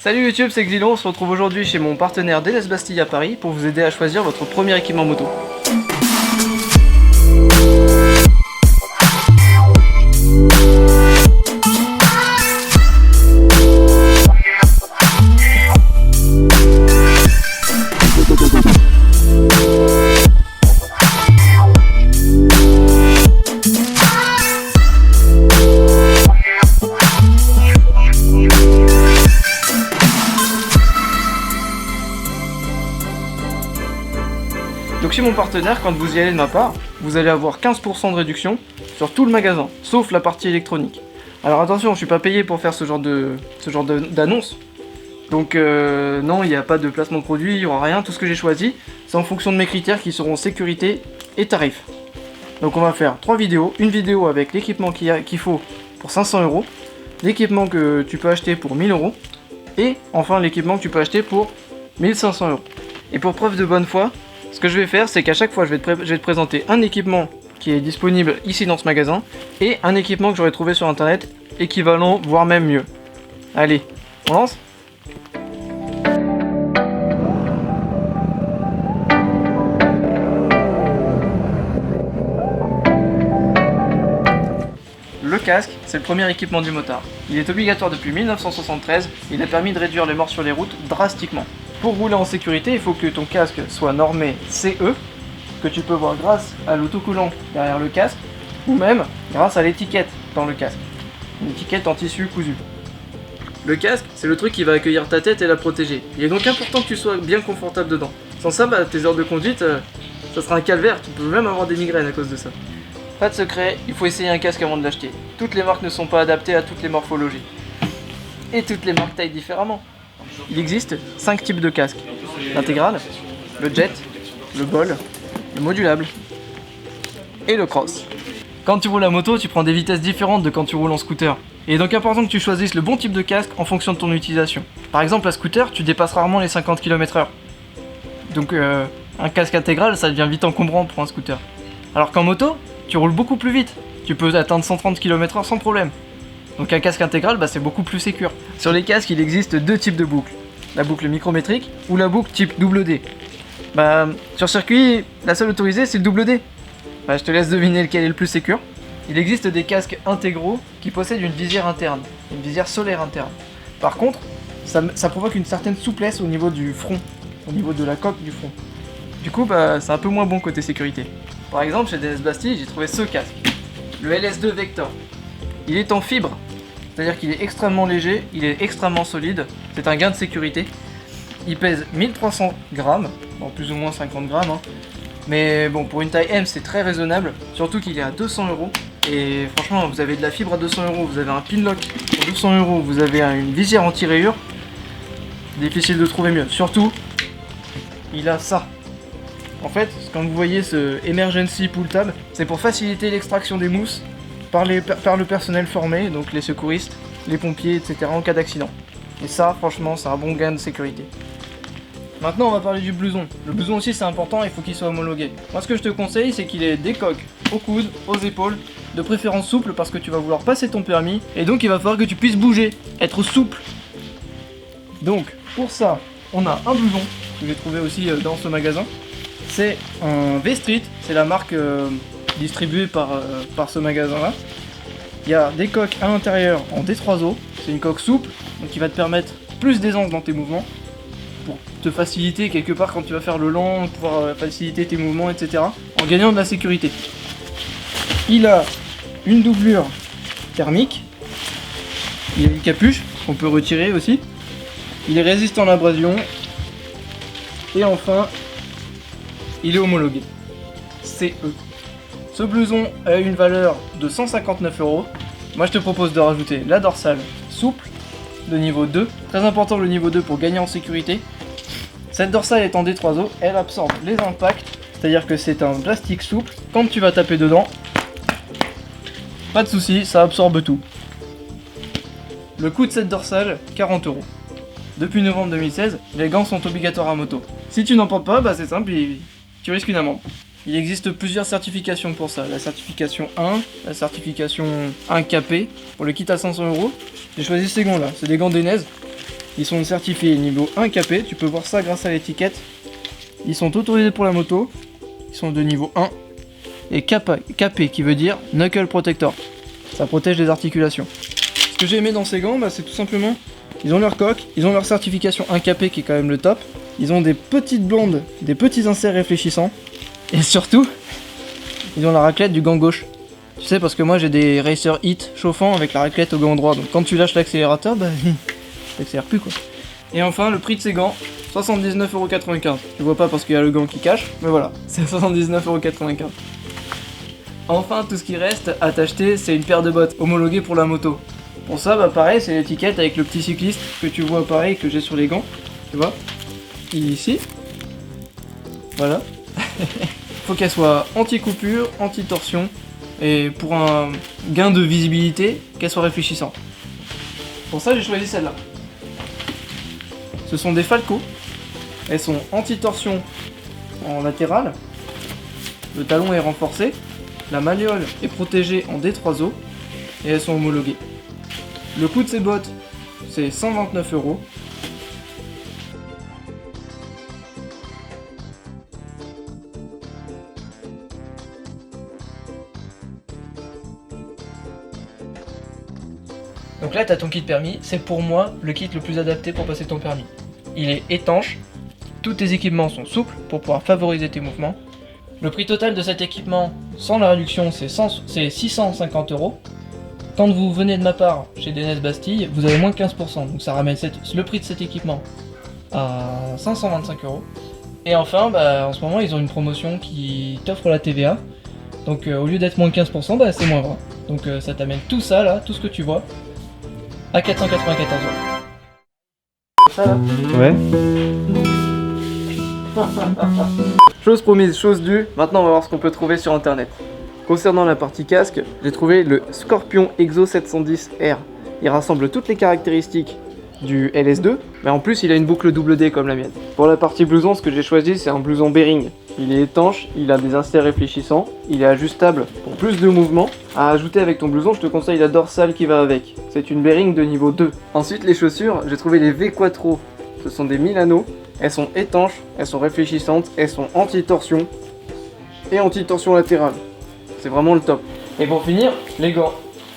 Salut YouTube, c'est Xylon, on se retrouve aujourd'hui chez mon partenaire DLS Bastille à Paris pour vous aider à choisir votre premier équipement moto. Donc chez mon partenaire, quand vous y allez de ma part, vous allez avoir 15% de réduction sur tout le magasin, sauf la partie électronique. Alors attention, je suis pas payé pour faire ce genre d'annonce. Donc non, il n'y a pas de placement de produit, il n'y aura rien. Tout ce que j'ai choisi, c'est en fonction de mes critères qui seront sécurité et tarif. Donc on va faire 3 vidéos. Une vidéo avec l'équipement qu'il faut pour 500 €, l'équipement que tu peux acheter pour 1000 €, et enfin l'équipement que tu peux acheter pour 1500 €. Et pour preuve de bonne foi, ce que je vais faire, c'est qu'à chaque fois, je vais te présenter un équipement qui est disponible ici dans ce magasin et un équipement que j'aurais trouvé sur internet équivalent, voire même mieux. Allez, on lance ? Le casque, c'est le premier équipement du motard. Il est obligatoire depuis 1973 et il a permis de réduire les morts sur les routes drastiquement. Pour rouler en sécurité, il faut que ton casque soit normé CE, que tu peux voir grâce à l'autocoulant derrière le casque, ou même grâce à l'étiquette dans le casque. Une étiquette en tissu cousu. Le casque, c'est le truc qui va accueillir ta tête et la protéger. Il est donc important que tu sois bien confortable dedans. Sans ça, tes heures de conduite, ça sera un calvaire, tu peux même avoir des migraines à cause de ça. Pas de secret, il faut essayer un casque avant de l'acheter. Toutes les marques ne sont pas adaptées à toutes les morphologies. Et toutes les marques taillent différemment. Il existe 5 types de casques. L'intégral, le jet, le bol, le modulable et le cross. Quand tu roules à moto, tu prends des vitesses différentes de quand tu roules en scooter. Et il est donc important que tu choisisses le bon type de casque en fonction de ton utilisation. Par exemple, à scooter, tu dépasses rarement les 50 km/h. Donc un casque intégral, ça devient vite encombrant pour un scooter. Alors qu'en moto, tu roules beaucoup plus vite. Tu peux atteindre 130 km/h sans problème. Donc un casque intégral, c'est beaucoup plus sécure. Sur les casques, il existe 2 types de boucles. La boucle micrométrique ou la boucle type double D. Sur circuit, la seule autorisée, c'est le double D. Je te laisse deviner lequel est le plus sécure. Il existe des casques intégraux qui possèdent une visière interne, une visière solaire interne. Par contre, ça provoque une certaine souplesse au niveau du front, au niveau de la coque du front. Du coup, c'est un peu moins bon côté sécurité. Par exemple, chez DLS Bastille, j'ai trouvé ce casque, le LS2 Vector. Il est en fibre, c'est-à-dire qu'il est extrêmement léger, il est extrêmement solide, c'est un gain de sécurité. Il pèse 1300 grammes, plus ou moins 50 grammes, mais bon, pour une taille M c'est très raisonnable, surtout qu'il est à 200 €. Et franchement, vous avez de la fibre à 200 €, vous avez un pin lock pour 200 €, vous avez une visière anti-rayures, difficile de trouver mieux. Surtout, il a ça. En fait, quand vous voyez ce Emergency Pull Tab, c'est pour faciliter l'extraction des mousses par le personnel formé, donc les secouristes, les pompiers, etc. en cas d'accident. Et ça, franchement, c'est un bon gain de sécurité. Maintenant, on va parler du blouson. Le blouson aussi, c'est important, il faut qu'il soit homologué. Moi, ce que je te conseille, c'est qu'il ait des coques aux coudes, aux épaules, de préférence souple, parce que tu vas vouloir passer ton permis, et donc il va falloir que tu puisses bouger, être souple. Donc, pour ça, on a un blouson, que j'ai trouvé aussi dans ce magasin. C'est un V-Street, c'est la marque distribuée par ce magasin-là. Il y a des coques à l'intérieur en D3O, c'est une coque souple, donc qui va te permettre plus d'aisance dans tes mouvements, pour te faciliter quelque part quand tu vas faire le lent, pouvoir faciliter tes mouvements, etc. en gagnant de la sécurité. Il a une doublure thermique, il a une capuche qu'on peut retirer aussi, il est résistant à l'abrasion, et enfin, il est homologué. CE. Ce blouson a une valeur de 159 €. Moi je te propose de rajouter la dorsale souple de niveau 2. Très important le niveau 2 pour gagner en sécurité. Cette dorsale est en D3O, elle absorbe les impacts, c'est-à-dire que c'est un plastique souple. Quand tu vas taper dedans, pas de souci, ça absorbe tout. Le coût de cette dorsale, 40 €. Depuis novembre 2016, les gants sont obligatoires à moto. Si tu n'en portes pas, c'est simple, tu risques une amende. Il existe plusieurs certifications pour ça. La certification 1, la certification 1KP, pour le kit à 500 €. J'ai choisi ces gants là, c'est des gants d'Enez. Ils sont certifiés niveau 1 capé, tu peux voir ça grâce à l'étiquette. Ils sont autorisés pour la moto, ils sont de niveau 1. Et capé qui veut dire Knuckle Protector, ça protège les articulations. Ce que j'ai aimé dans ces gants, c'est tout simplement, ils ont leur coque, ils ont leur certification 1 capé qui est quand même le top. Ils ont des petites blondes, des petits inserts réfléchissants. Et surtout, ils ont la raclette du gant gauche. Tu sais, parce que moi j'ai des Racer Hit chauffants avec la raclette au gant droit. Donc quand tu lâches l'accélérateur, t'accélères plus quoi. Et enfin, le prix de ces gants, 79,95€. Tu vois pas parce qu'il y a le gant qui cache, mais voilà, c'est 79,95€. Enfin, tout ce qui reste à t'acheter, c'est une paire de bottes homologuées pour la moto. Pour ça, pareil, c'est l'étiquette avec le petit cycliste que tu vois pareil que j'ai sur les gants. Tu vois ? Ici. Voilà. Faut qu'elle soit anti-coupure, anti-torsion. Et pour un gain de visibilité, qu'elle soit réfléchissante. Pour ça, j'ai choisi celle-là. Ce sont des Falco. Elles sont anti-torsion en latéral. Le talon est renforcé. La malléole est protégée en D3O. Et elles sont homologuées. Le coût de ces bottes, c'est 129€. Donc là, tu as ton kit permis, c'est pour moi le kit le plus adapté pour passer ton permis. Il est étanche, tous tes équipements sont souples pour pouvoir favoriser tes mouvements. Le prix total de cet équipement, sans la réduction, c'est 650€. Quand vous venez de ma part chez DNS Bastille, vous avez moins de 15%, donc ça ramène le prix de cet équipement à 525€. Et enfin, en ce moment, ils ont une promotion qui t'offre la TVA. Donc au lieu d'être moins de 15%, c'est moins 20. Donc ça t'amène tout ça là, tout ce que tu vois, à 494€. Ça là ? Ouais. Chose promise, chose due, maintenant on va voir ce qu'on peut trouver sur internet. Concernant la partie casque, j'ai trouvé le Scorpion Exo 710R. Il rassemble toutes les caractéristiques du LS2, mais en plus il a une boucle double D comme la mienne. Pour la partie blouson, ce que j'ai choisi c'est un blouson Bearing. Il est étanche, il a des inserts réfléchissants, il est ajustable pour plus de mouvements. À ajouter avec ton blouson, je te conseille la dorsale qui va avec. C'est une Bearing de niveau 2. Ensuite les chaussures, j'ai trouvé les V Quattro. Ce sont des Milano, elles sont étanches, elles sont réfléchissantes, elles sont anti-torsion et anti-torsion latérale. C'est vraiment le top. Et pour finir, les gants.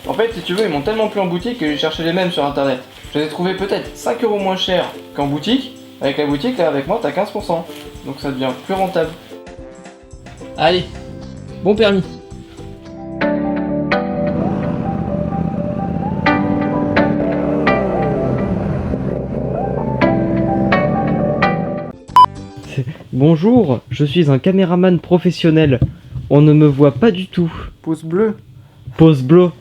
En fait, si tu veux, ils m'ont tellement plu en boutique que j'ai cherché les mêmes sur internet. Je les ai trouvés peut-être 5€ moins chers qu'en boutique. Avec la boutique, là, avec moi, t'as 15%. Donc ça devient plus rentable. Allez, bon permis. Bonjour, je suis un caméraman professionnel. On ne me voit pas du tout. Pouce bleu. Pose bleu.